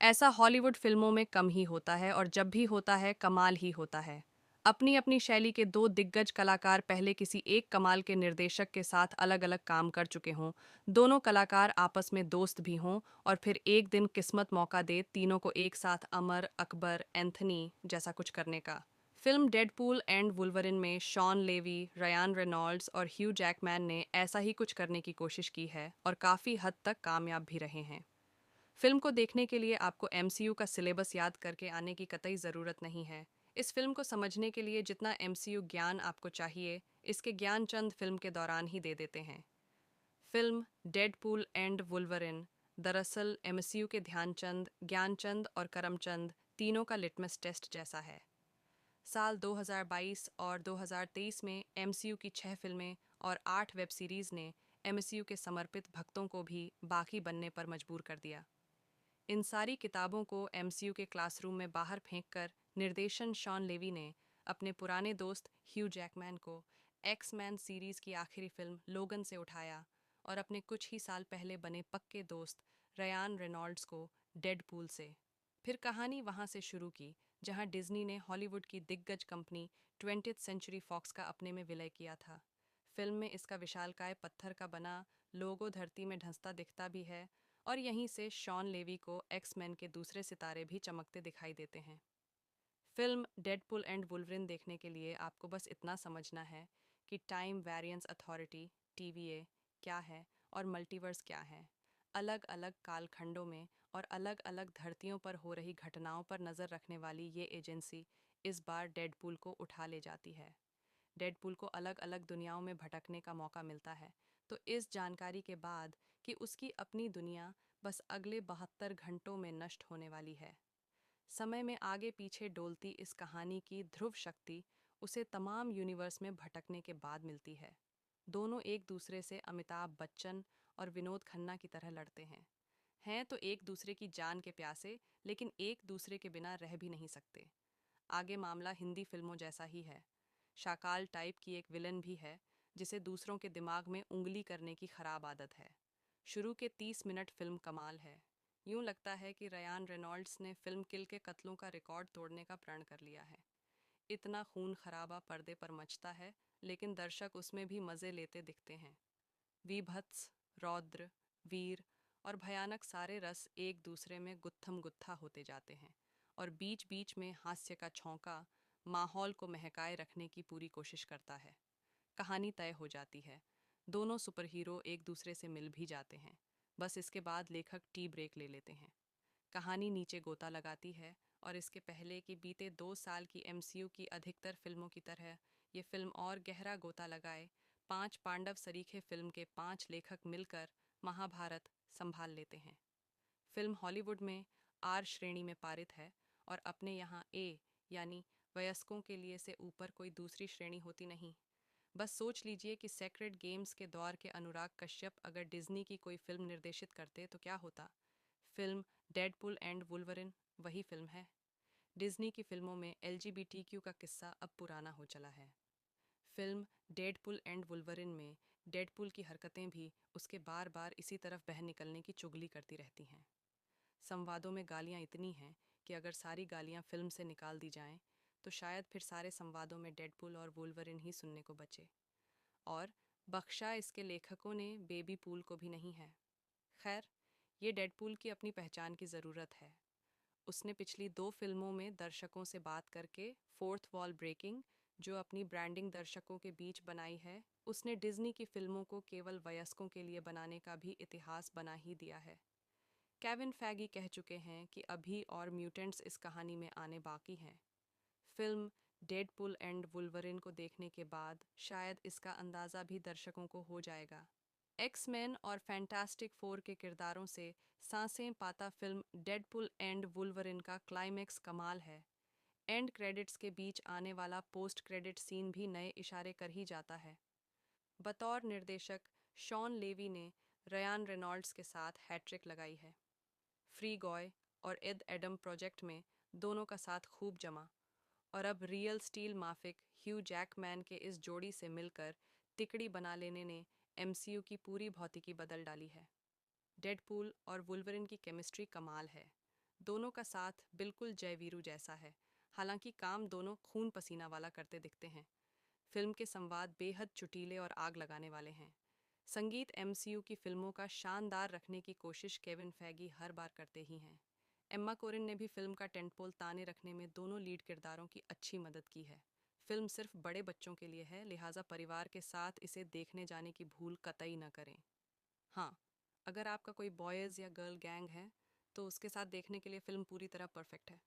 ऐसा हॉलीवुड फिल्मों में कम ही होता है और जब भी होता है कमाल ही होता है। अपनी अपनी शैली के दो दिग्गज कलाकार पहले किसी एक कमाल के निर्देशक के साथ अलग अलग काम कर चुके हों, दोनों कलाकार आपस में दोस्त भी हों और फिर एक दिन किस्मत मौका दे तीनों को एक साथ अमर, अकबर, एंथनी जैसा कुछ करने का। फिल्म डेडपूल एंड वुल्वरिन में शॉन लेवी, रयान रेनॉल्ड्स और ह्यू जैकमैन ने ऐसा ही कुछ करने की कोशिश की है और काफ़ी हद तक कामयाब भी रहे हैं। फिल्म को देखने के लिए आपको एमसीयू का सिलेबस याद करके आने की कतई ज़रूरत नहीं है। इस फिल्म को समझने के लिए जितना एमसीयू ज्ञान आपको चाहिए, इसके ज्ञान चंद फिल्म के दौरान ही दे देते हैं। फिल्म डेडपूल एंड वुल्वरिन दरअसल एमसीयू के ध्यानचंद, ज्ञानचंद और करमचंद तीनों का लिटमस टेस्ट जैसा है। साल 2022 और 2023 में एमसीयू की 6 फिल्में और 8 वेब सीरीज़ ने एमसीयू के समर्पित भक्तों को भी बाकी बनने पर मजबूर कर दिया। इन सारी किताबों को एमसीयू के क्लासरूम में बाहर फेंककर निर्देशन शॉन लेवी ने अपने पुराने दोस्त ह्यू जैकमैन को एक्स मैन सीरीज की आखिरी फिल्म लोगन से उठाया और अपने कुछ ही साल पहले बने पक्के दोस्त रयान रेनॉल्ड्स को डेडपूल से। फिर कहानी वहाँ से शुरू की जहाँ डिज्नी ने हॉलीवुड की दिग्गज कंपनी 20th सेंचुरी फॉक्स का अपने में विलय किया था। फिल्म में इसका विशालकाय पत्थर का बना लोगो धरती में ढंसता दिखता भी है और यहीं से शॉन लेवी को एक्स मैन के दूसरे सितारे भी चमकते दिखाई देते हैं। फिल्म डेडपुल एंड वुल्वरिन देखने के लिए आपको बस इतना समझना है कि टाइम वेरिएंस अथॉरिटी टीवीए क्या है और मल्टीवर्स क्या है। अलग अलग कालखंडों में और अलग अलग धरतियों पर हो रही घटनाओं पर नज़र रखने वाली ये एजेंसी इस बार डेडपुल को उठा ले जाती है। डेडपूल को अलग अलग दुनियाओं में भटकने का मौका मिलता है, तो इस जानकारी के बाद कि उसकी अपनी दुनिया बस अगले 72 घंटों में नष्ट होने वाली है, समय में आगे पीछे डोलती इस कहानी की ध्रुव शक्ति उसे तमाम यूनिवर्स में भटकने के बाद मिलती है। दोनों एक दूसरे से अमिताभ बच्चन और विनोद खन्ना की तरह लड़ते हैं तो एक दूसरे की जान के प्यासे, लेकिन एक दूसरे के बिना रह भी नहीं सकते। आगे मामला हिंदी फिल्मों जैसा ही है। शाकाल टाइप की एक विलन भी है जिसे दूसरों के दिमाग में उंगली करने की खराब आदत है। शुरू के 30 मिनट फिल्म कमाल है। यूं लगता है कि रयान रेनॉल्ड्स ने फिल्म किल के कत्लों का रिकॉर्ड तोड़ने का प्रण कर लिया है। इतना खून खराबा पर्दे पर मचता है, लेकिन दर्शक उसमें भी मज़े लेते दिखते हैं। वीभत्स, रौद्र, वीर और भयानक सारे रस एक दूसरे में गुत्थम गुत्था होते जाते हैं और बीच बीच में हास्य का छौंका माहौल को महकाए रखने की पूरी कोशिश करता है। कहानी तय हो जाती है, दोनों सुपर हीरो एक दूसरे से मिल भी जाते हैं। बस इसके बाद लेखक टी ब्रेक ले लेते हैं। कहानी नीचे गोता लगाती है और इसके पहले कि बीते 2 साल की एमसीयू की अधिकतर फिल्मों की तरह ये फिल्म और गहरा गोता लगाए। 5 पांडव सरीखे फिल्म के 5 लेखक मिलकर महाभारत संभाल लेते हैं। फिल्म हॉलीवुड में आर श्रेणी में पारित है और अपने यहाँ ए यानी वयस्कों के लिए से ऊपर कोई दूसरी श्रेणी होती नहीं। बस सोच लीजिए कि सेक्रेड गेम्स के दौर के अनुराग कश्यप अगर डिज्नी की कोई फिल्म निर्देशित करते तो क्या होता। फिल्म डेडपुल एंड वुल्वरिन वही फिल्म है। डिज्नी की फिल्मों में एलजीबीटीक्यू का किस्सा अब पुराना हो चला है। फिल्म डेडपुल एंड वुल्वरिन में डेडपुल की हरकतें भी उसके बार बार इसी तरफ बह निकलने की चुगली करती रहती हैं। संवादों में गालियाँ इतनी हैं कि अगर सारी गालियाँ फिल्म से निकाल दी जाएं, तो शायद फिर सारे संवादों में डेडपुल और वुल्वरिन ही सुनने को बचे। और बख्शा इसके लेखकों ने बेबी पूल को भी नहीं है। खैर, ये डेडपूल की अपनी पहचान की ज़रूरत है। उसने पिछली 2 फिल्मों में दर्शकों से बात करके फोर्थ वॉल ब्रेकिंग, जो अपनी ब्रांडिंग दर्शकों के बीच बनाई है, उसने डिज्नी की फिल्मों को केवल वयस्कों के लिए बनाने का भी इतिहास बना ही दिया है। केविन फैगी कह चुके हैं कि अभी और म्यूटेंट्स इस कहानी में आने बाकी हैं। फिल्म डेडपुल एंड वुल्वरिन को देखने के बाद शायद इसका अंदाज़ा भी दर्शकों को हो जाएगा। एक्स मैन और फैंटास्टिक फोर के किरदारों से सांसें पाता फिल्म डेडपुल एंड वुल्वरिन का क्लाइमैक्स कमाल है। एंड क्रेडिट्स के बीच आने वाला पोस्ट क्रेडिट सीन भी नए इशारे कर ही जाता है। बतौर निर्देशक शॉन लेवी ने रयान रेनॉल्ड्स के साथ हैट्रिक लगाई है। फ्री गॉय और एड एडम प्रोजेक्ट में दोनों का साथ खूब जमा और अब रियल स्टील माफिक ह्यू जैकमैन के इस जोड़ी से मिलकर तिकड़ी बना लेने ने एमसीयू की पूरी भौतिकी बदल डाली है। डेडपूल और वुल्वरिन की केमिस्ट्री कमाल है। दोनों का साथ बिल्कुल जय वीरू जैसा है, हालांकि काम दोनों खून पसीना वाला करते दिखते हैं। फिल्म के संवाद बेहद चुटीले और आग लगाने वाले हैं। संगीत एमसीयू की फिल्मों का शानदार रखने की कोशिश केविन फैगी हर बार करते ही हैं। एम्मा कोरिन ने भी फिल्म का टेंटपोल ताने रखने में दोनों लीड किरदारों की अच्छी मदद की है। फिल्म सिर्फ बड़े बच्चों के लिए है, लिहाजा परिवार के साथ इसे देखने जाने की भूल कतई न करें। हाँ, अगर आपका कोई बॉयज़ या गर्ल गैंग है, तो उसके साथ देखने के लिए फिल्म पूरी तरह परफेक्ट है।